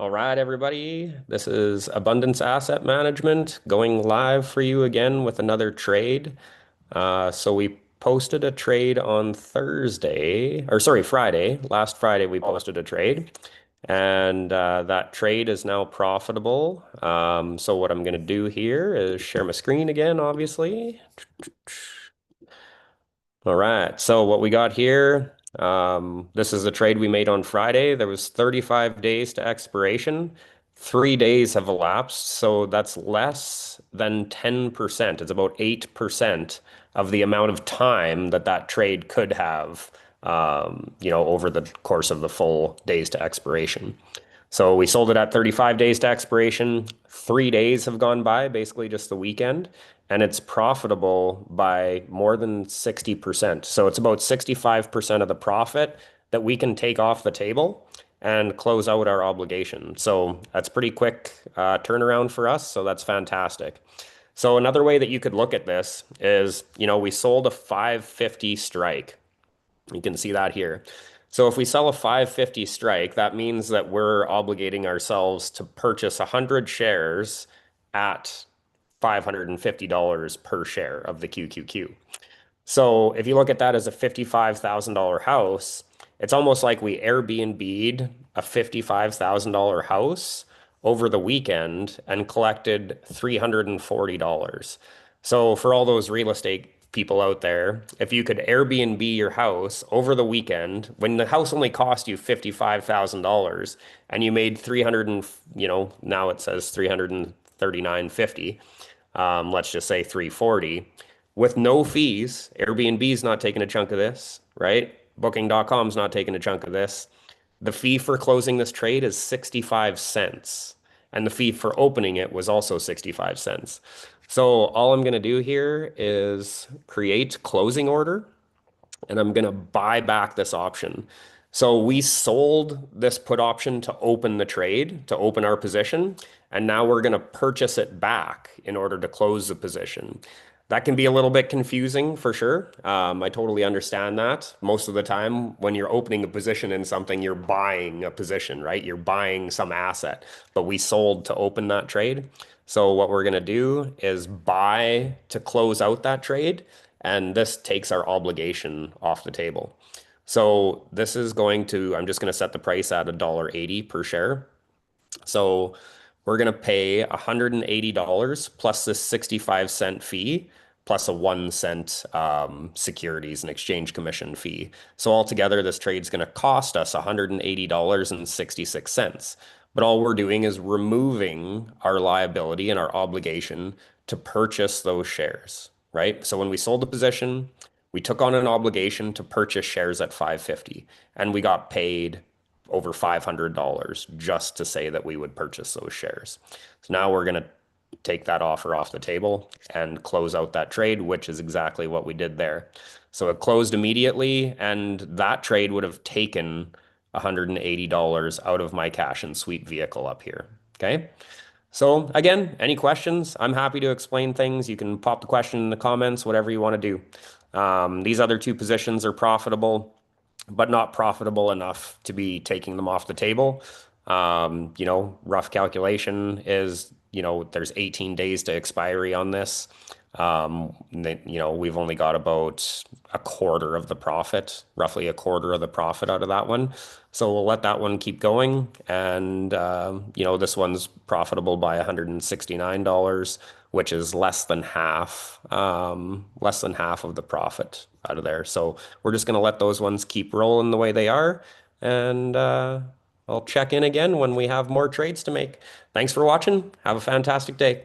All right, everybody. This is Abundance Asset Management going live for you again with another trade. So we posted a trade on Thursday, or sorry, Friday. Last Friday, we posted a trade, and that trade is now profitable. So what I'm going to do here is share my screen again, obviously. All right. So what we got here, this is the trade we made on Friday. There was 35 days to expiration. 3 days have elapsed, so that's less than 10%. It's about 8% of the amount of time that that trade could have, over the course of the full days to expiration. So we sold it at 35 days to expiration. 3 days have gone by, basically just the weekend, and it's profitable by more than 60%. So it's about 65% of the profit that we can take off the table and close out our obligation. So that's pretty quick turnaround for us. So that's fantastic. So another way that you could look at this is, we sold a 550 strike. You can see that here. So if we sell a 550 strike, that means that we're obligating ourselves to purchase 100 shares at $550 per share of the QQQ. So if you look at that as a $55,000 house, it's almost like we Airbnb'd a $55,000 house over the weekend and collected $340. So for all those real estate people out there, if you could Airbnb your house over the weekend when the house only cost you $55,000 and you made 300 and, now it says 339.50, let's just say 340 with no fees. Airbnb's not taking a chunk of this, right? Booking.com's not taking a chunk of this. The fee for closing this trade is 65 cents, and the fee for opening it was also 65 cents. So all I'm going to do here is create closing order, and I'm going to buy back this option. So we sold this put option to open the trade, to open our position, and now we're going to purchase it back in order to close the position. That can be a little bit confusing for sure. I totally understand that. Most of the time, when you're opening a position in something, you're buying a position, right? You're buying some asset, but we sold to open that trade. So what we're going to do is buy to close out that trade, and this takes our obligation off the table. So this is I'm just going to set the price at $1.80 per share. So we're going to pay $180 plus this 65-cent fee, plus a 1 cent securities and exchange commission fee. So altogether, this trade's going to cost us $180.66. But all we're doing is removing our liability and our obligation to purchase those shares, right? So when we sold the position, we took on an obligation to purchase shares at 550, and we got paid over $500 just to say that we would purchase those shares. So now we're going to take that offer off the table and close out that trade, which is exactly what we did there. So it closed immediately, and that trade would have taken $180 out of my cash and sweep vehicle up here. Okay. So again, any questions? I'm happy to explain things. You can pop the question in the comments, whatever you want to do. These other two positions are profitable, but not profitable enough to be taking them off the table. Rough calculation is, there's 18 days to expiry on this. We've only got about a quarter of the profit, roughly a quarter of the profit out of that one. So we'll let that one keep going. And, this one's profitable by $169, which is less than half of the profit out of there. So we're just going to let those ones keep rolling the way they are. And I'll check in again when we have more trades to make. Thanks for watching. Have a fantastic day.